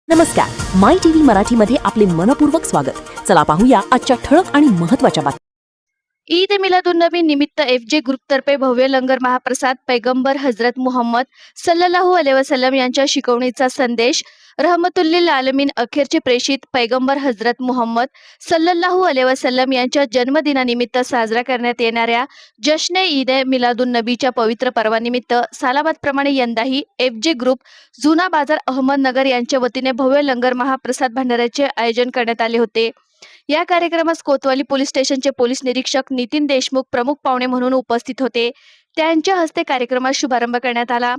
नमस्कार, माय टीव्ही मराठीमध्ये आपले मनपूर्वक स्वागत। चला पाहूया आजच्या ठळक आणि महत्त्वाच्या बातम्या। ईद मिलादुन्नबी निमित्त एफजे ग्रुपतर्फे भव्य लंगर महाप्रसाद पैगंबर हजरत मुहम्मद सल्लल्लाहु अलैहि वसल्लम यांच्या शिकवणीचा संदेश रहमतुल्लिल आलमीन अखेरचे प्रेषित पैगंबर हजरत मुहम्मद सल्लल्लाहु अलैहि वसल्लम यांच्या जन्मदिनानिमित्त साजरा करण्यात येणाऱ्या जश्न ईद मिलादुन्नबीच्या पवित्र पर्वानिमित्त सालाबादप्रमाणे यंदाही एफजे ग्रुप जुना बाजार अहमदनगर यांच्या वतीने भव्य लंगर महाप्रसाद भंडाऱ्याचे आयोजन करण्यात आले होते। या कार्यक्रमास कोतवाली पोलीस स्टेशनचे पोलीस निरीक्षक नितीन देशमुख प्रमुख पाहुणे म्हणून उपस्थित होते। त्यांच्या हस्ते कार्यक्रमात शुभारंभ करण्यात आला।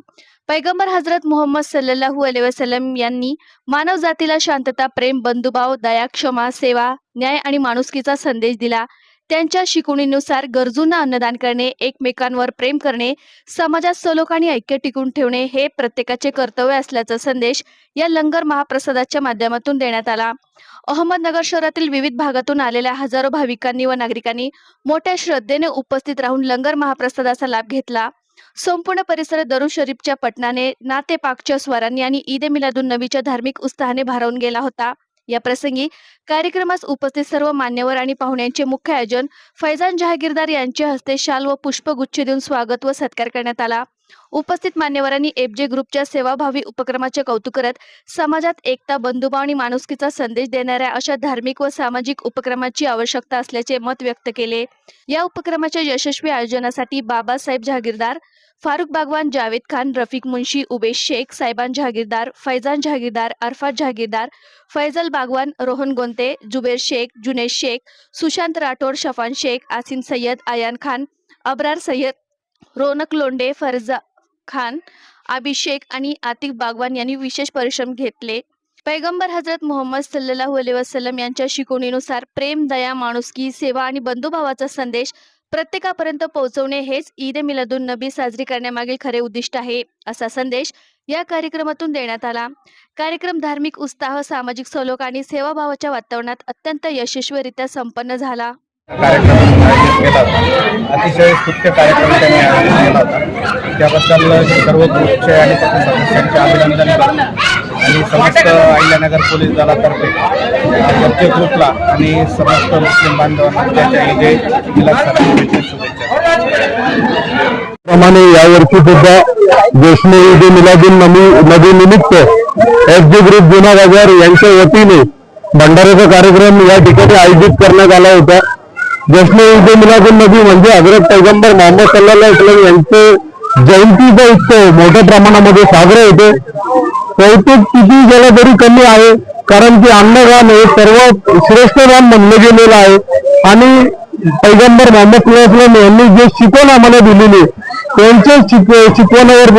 पैगंबर हजरत मुहम्मद सल्लल्लाहु अलैहि वसल्लम यांनी मानव जातीला शांतता, प्रेम, बंधुभाव, दया, क्षमा, सेवा, न्याय आणि माणुसकीचा संदेश दिला। त्यांच्या शिकवणीनुसार गरजूंना अन्नदान करणे, एकमेकांवर प्रेम करणे, समाजात सलोख आणि ऐक्य टिकवून ठेवणे हे प्रत्येकाचे कर्तव्य असल्याचा संदेश या लंगर महाप्रसादाच्या माध्यमातून देण्यात आला। अहमदनगर शहरातील विविध भागातून आलेल्या हजारो भाविकांनी व नागरिकांनी मोठ्या श्रद्धेने उपस्थित राहून लंगर महाप्रसादाचा लाभ घेतला। संपूर्ण परिसर दरूद शरीफच्या पठणाने, नाते पाकच्या स्वरांनी आणि ईद मिलादुन्नबीच्या धार्मिक उत्साहाने भारावून गेला होता। या प्रसंगी कार्यक्रमास उपस्थित सर्व मान्यवर आणि पाहुण्यांचे मुख्य आयोजन फैजान जहागीरदार यांच्या हस्ते शाल व पुष्पगुच्छ देऊन स्वागत व सत्कार करण्यात आला। उपस्थित मान्यवरांनी एफजे ग्रुपच्या सेवाभावी उपक्रमाचे कौतुक करत समाजात एकता, बंधुभाव आणि माणुसकीचा संदेश देणाऱ्या अशा धार्मिक व सामाजिक उपक्रमाची आवश्यकता असल्याचे मत व्यक्त केले। या उपक्रमाच्या यशस्वी आयोजनासाठी बाबासाहेब जहागीरदार, फारुख बागवान, जावेद खान, रफिक मुंशी, उबेश शेख, साहेबान जहागीरदार, फैजान जहागीरदार, अरफात जहागीरदार, फैजल बागवान, रोहन गोंते, जुबेर शेख, जुनेद शेख, सुशांत राठोड, शफान शेख, आसिम सय्यद, आयान खान, अब्रार सय्यद, रोनक लोंडे, फरजा खान, अभिषेक आणि आतिक बागवान यांनी विशेष परिश्रम घेतले। पैगंबर हजरत मुहम्मद सल्लल्लाहु अलैहि वसल्लम यांच्या शिकवणीनुसार प्रेम, दया, माणुसकी, सेवा आणि बंधुभावाचा संदेश प्रत्येकापर्यंत पोहोचवणे हेच ईद मिलादुन्नबी साजरी करण्यामागील खरे उद्दिष्ट आहे, असा संदेश या कार्यक्रमातून देण्यात आला। कार्यक्रम धार्मिक उत्साह, सामाजिक सलोख आणि सेवाभावाच्या वातावरणात अत्यंत यशस्वीरित्या संपन्न झाला। अतिशय स्तुत्य कार्यक्रम त्यांनी आयोजित केला होता। त्याबद्दल सर्व ग्रुपचे आणि त्याच्या सदस्यांचे अभिनंदन करतो आणि समस्त अहिल्यानगर पोलीस दलातर्फे एफजे ग्रुपला आणि समस्त मुस्लिम बांधवांना त्याच्या ईद मिलादुन्नबीच्या शुभेच्छा। प्रमाणे यावर्षी सुद्धा जश्न ईद मिलादुन्नबी निमित्त एफजे ग्रुप जुना बाजार यांच्या वतीने भंडाऱ्याचा कार्यक्रम या ठिकाणी आयोजित करण्यात आला होता। जश्न ईद मिलादुन्नबी म्हणजे हजरत पैगंबर मोहम्मद सल्लल्लाहु अलैहि वसल्लम यांचे जयंतीचा उत्सव मोठ्या प्रमाणामध्ये साजरा होतो। कौतुक किती गेलं तरी कमी आहे, कारण की अन्नदान हे सर्व श्रेष्ठ दान म्हणलं गेलेलं आहे आणि पैगंबर मोहम्मद सल्लल्लाहु अलैहि वसल्लम यांनी जे शिकवण आम्हाला दिलेली त्यांच्या शिकवणावर,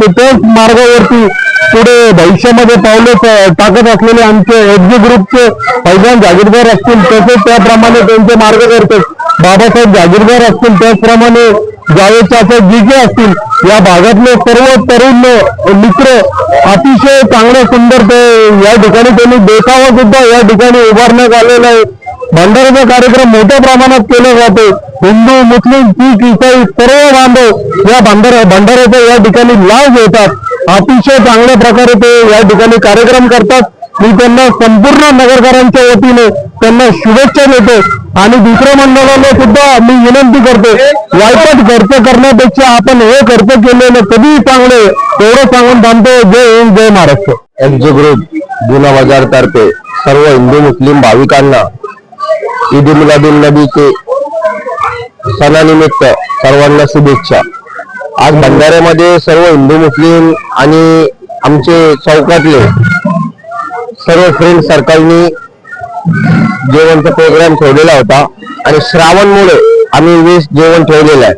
त्याच मार्गावरती पुढे भविष्यामध्ये पावले टाकत असलेले आमचे एफजे ग्रुपचे फैजान जहागीरदार असतील, तसेच त्याप्रमाणे त्यांचे मार्गदर्शक बाबासाहेब जहागीरदार असतील, त्याचप्रमाणे जावेद चाचा जीके असतील, या भागातले सर्व तरुण मित्र अतिशय चांगले सुंदर या ठिकाणी त्यांनी देखावा सुद्धा या ठिकाणी उभारण्यात आलेला आहे। भंडाऱ्याचा कार्यक्रम मोठ्या प्रमाणात केला जातो। हिंदू, मुस्लिम, शीख, इसाई सर्व बांधव या भंडाऱ्याचा या ठिकाणी लाभ घेतात। अतिशय चांगल्या प्रकारे ते या ठिकाणी कार्यक्रम करतात। मी त्यांना संपूर्ण नगरकरांच्या वतीने त्यांना शुभेच्छा देतो आणि दुसऱ्या मंडळाला सुद्धा मी विनंती करतो, वाईट खर्च करण्यापेक्षा आपण हे खर्च केलेलं कधीही चांगले, एवढं सांगून थांबतो। जय हिंद, जय महाराष्ट्र। एफजे ग्रुप जुना बाजार तर्फे सर्व हिंदू मुस्लिम भाविकांना ईद मिलादुन्नबीचे सणानिमित्त सर्वांना शुभेच्छा। आज भंडाऱ्यामध्ये सर्व हिंदू मुस्लिम आणि आमचे चौकातले सर्व फ्रेंड सर्कलनी जेवणचा प्रोग्राम ठेवलेला होता आणि श्रावणमुळे आम्ही 20 जेवण ठेवलेलं आहे।